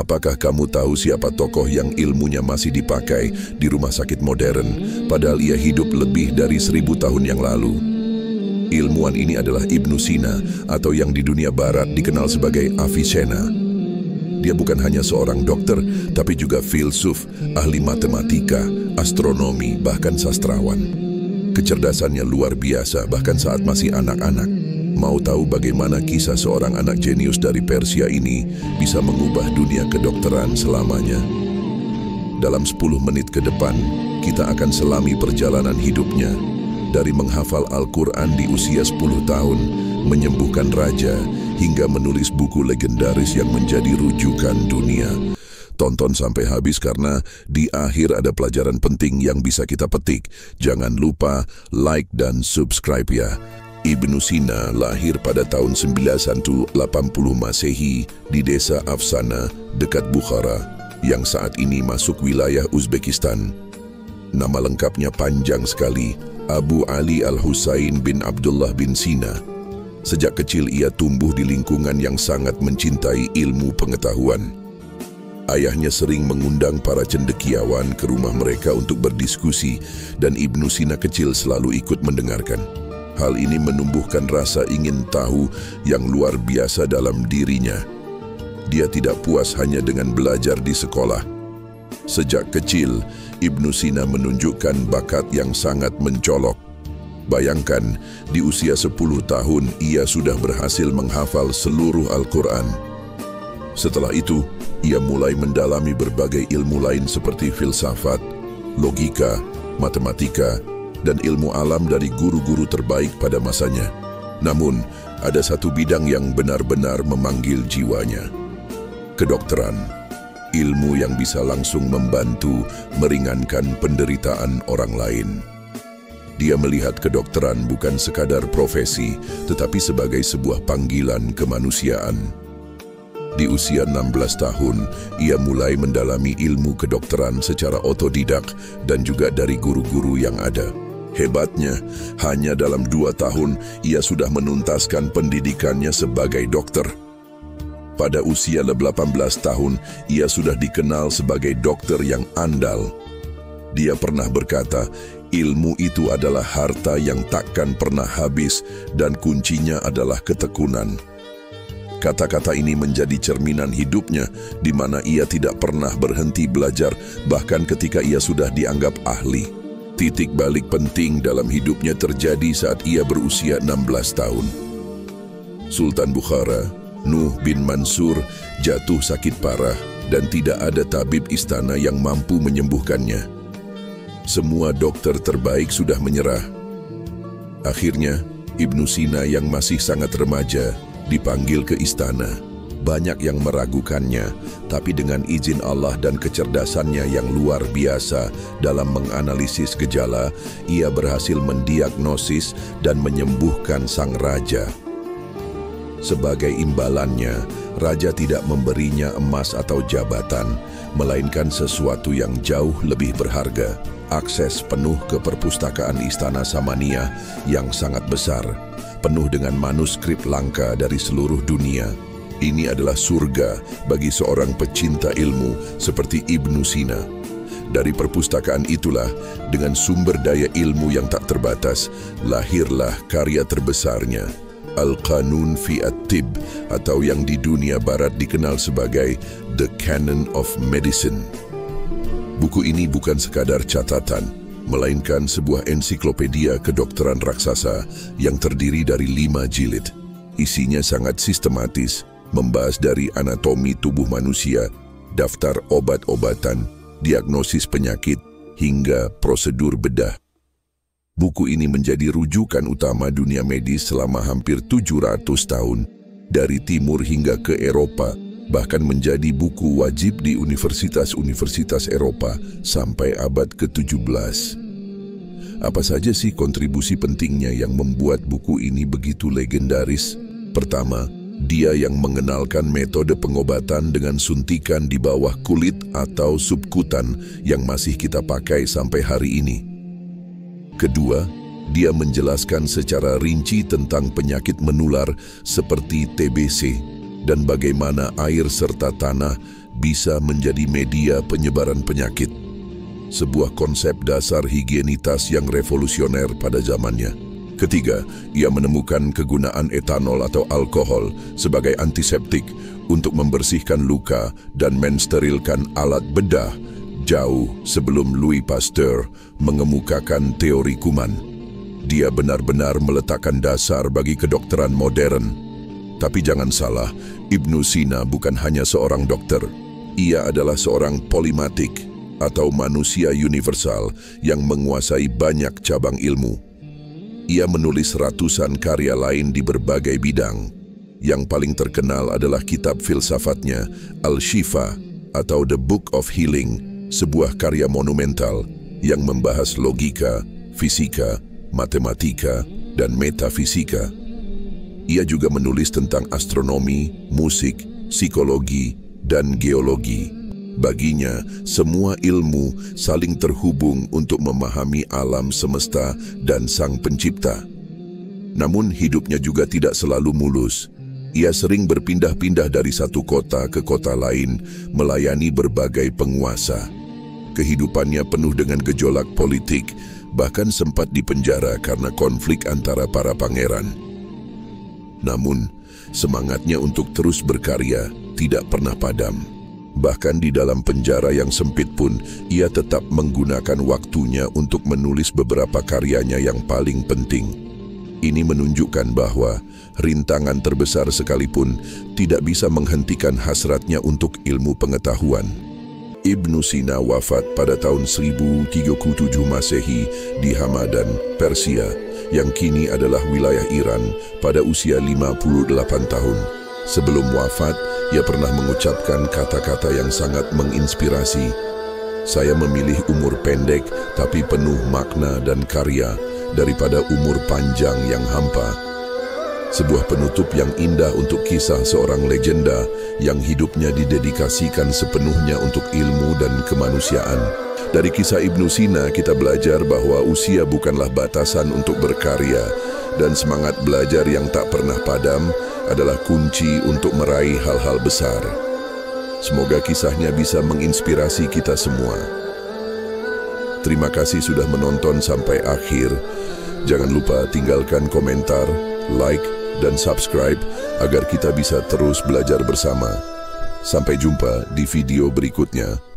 Apakah kamu tahu siapa tokoh yang ilmunya masih dipakai di rumah sakit modern, padahal ia hidup lebih dari 1000 tahun yang lalu? Ilmuwan ini adalah Ibnu Sina, atau yang di dunia barat dikenal sebagai Avicenna. Dia bukan hanya seorang dokter, tapi juga filsuf, ahli matematika, astronomi, bahkan sastrawan. Kecerdasannya luar biasa, bahkan saat masih anak-anak. Mau tahu bagaimana kisah seorang anak jenius dari Persia ini bisa mengubah dunia kedokteran selamanya? Dalam 10 menit ke depan, kita akan selami perjalanan hidupnya. Dari menghafal Al-Quran di usia 10 tahun, menyembuhkan raja, hingga menulis buku legendaris yang menjadi rujukan dunia. Tonton sampai habis karena di akhir ada pelajaran penting yang bisa kita petik. Jangan lupa like dan subscribe ya. Ibnu Sina lahir pada tahun 980 Masehi di desa Afsana dekat Bukhara yang saat ini masuk wilayah Uzbekistan. Nama lengkapnya panjang sekali, Abu Ali Al-Husain bin Abdullah bin Sina. Sejak kecil ia tumbuh di lingkungan yang sangat mencintai ilmu pengetahuan. Ayahnya sering mengundang para cendekiawan ke rumah mereka untuk berdiskusi dan Ibnu Sina kecil selalu ikut mendengarkan. Hal ini menumbuhkan rasa ingin tahu yang luar biasa dalam dirinya. Dia tidak puas hanya dengan belajar di sekolah. Sejak kecil, Ibnu Sina menunjukkan bakat yang sangat mencolok. Bayangkan, di usia 10 tahun ia sudah berhasil menghafal seluruh Al-Quran. Setelah itu, ia mulai mendalami berbagai ilmu lain seperti filsafat, logika, matematika, dan ilmu alam dari guru-guru terbaik pada masanya. Namun, ada satu bidang yang benar-benar memanggil jiwanya. Kedokteran, ilmu yang bisa langsung membantu meringankan penderitaan orang lain. Dia melihat kedokteran bukan sekadar profesi, tetapi sebagai sebuah panggilan kemanusiaan. Di usia 16 tahun, ia mulai mendalami ilmu kedokteran secara otodidak dan juga dari guru-guru yang ada. Hebatnya, hanya dalam 2 tahun, ia sudah menuntaskan pendidikannya sebagai dokter. Pada usia 18 tahun, ia sudah dikenal sebagai dokter yang andal. Dia pernah berkata, ilmu itu adalah harta yang takkan pernah habis dan kuncinya adalah ketekunan. Kata-kata ini menjadi cerminan hidupnya, di mana ia tidak pernah berhenti belajar, bahkan ketika ia sudah dianggap ahli. Titik balik penting dalam hidupnya terjadi saat ia berusia 16 tahun. Sultan Bukhara, Nuh bin Mansur, jatuh sakit parah dan tidak ada tabib istana yang mampu menyembuhkannya. Semua dokter terbaik sudah menyerah. Akhirnya, Ibnu Sina yang masih sangat remaja dipanggil ke istana. Banyak yang meragukannya, tapi dengan izin Allah dan kecerdasannya yang luar biasa dalam menganalisis gejala, ia berhasil mendiagnosis dan menyembuhkan sang raja. Sebagai imbalannya, raja tidak memberinya emas atau jabatan, melainkan sesuatu yang jauh lebih berharga, akses penuh ke perpustakaan istana Samaniyah yang sangat besar, penuh dengan manuskrip langka dari seluruh dunia. Ini adalah surga bagi seorang pecinta ilmu seperti Ibnu Sina. Dari perpustakaan itulah, dengan sumber daya ilmu yang tak terbatas, lahirlah karya terbesarnya, Al-Qanun fi At-Tib, atau yang di dunia barat dikenal sebagai The Canon of Medicine. Buku ini bukan sekadar catatan, melainkan sebuah ensiklopedia kedokteran raksasa yang terdiri dari 5 jilid. Isinya sangat sistematis, membahas dari anatomi tubuh manusia, daftar obat-obatan, diagnosis penyakit, hingga prosedur bedah. Buku ini menjadi rujukan utama dunia medis selama hampir 700 tahun, dari timur hingga ke Eropa, bahkan menjadi buku wajib di universitas-universitas Eropa sampai abad ke-17. Apa saja sih kontribusi pentingnya yang membuat buku ini begitu legendaris? Pertama, dia yang mengenalkan metode pengobatan dengan suntikan di bawah kulit atau subkutan yang masih kita pakai sampai hari ini. Kedua, dia menjelaskan secara rinci tentang penyakit menular seperti TBC dan bagaimana air serta tanah bisa menjadi media penyebaran penyakit. Sebuah konsep dasar higienitas yang revolusioner pada zamannya. Ketiga, ia menemukan kegunaan etanol atau alkohol sebagai antiseptik untuk membersihkan luka dan mensterilkan alat bedah jauh sebelum Louis Pasteur mengemukakan teori kuman. Dia benar-benar meletakkan dasar bagi kedokteran modern. Tapi jangan salah, Ibnu Sina bukan hanya seorang dokter. Ia adalah seorang polimatik atau manusia universal yang menguasai banyak cabang ilmu. Ia menulis ratusan karya lain di berbagai bidang. Yang paling terkenal adalah kitab filsafatnya, Al-Shifa atau The Book of Healing, sebuah karya monumental yang membahas logika, fisika, matematika, dan metafisika. Ia juga menulis tentang astronomi, musik, psikologi, dan geologi. Baginya, semua ilmu saling terhubung untuk memahami alam semesta dan Sang Pencipta. Namun hidupnya juga tidak selalu mulus. Ia sering berpindah-pindah dari satu kota ke kota lain, melayani berbagai penguasa. Kehidupannya penuh dengan gejolak politik, bahkan sempat dipenjara karena konflik antara para pangeran. Namun, semangatnya untuk terus berkarya tidak pernah padam. Bahkan di dalam penjara yang sempit pun, ia tetap menggunakan waktunya untuk menulis beberapa karyanya yang paling penting. Ini menunjukkan bahwa rintangan terbesar sekalipun tidak bisa menghentikan hasratnya untuk ilmu pengetahuan. Ibnu Sina wafat pada tahun 1037 Masehi di Hamadan, Persia, yang kini adalah wilayah Iran pada usia 58 tahun. Sebelum wafat, ia pernah mengucapkan kata-kata yang sangat menginspirasi. Saya memilih umur pendek tapi penuh makna dan karya daripada umur panjang yang hampa. Sebuah penutup yang indah untuk kisah seorang legenda yang hidupnya didedikasikan sepenuhnya untuk ilmu dan kemanusiaan. Dari kisah Ibnu Sina kita belajar bahwa usia bukanlah batasan untuk berkarya, dan semangat belajar yang tak pernah padam adalah kunci untuk meraih hal-hal besar. Semoga kisahnya bisa menginspirasi kita semua. Terima kasih sudah menonton sampai akhir. Jangan lupa tinggalkan komentar, like, dan subscribe agar kita bisa terus belajar bersama. Sampai jumpa di video berikutnya.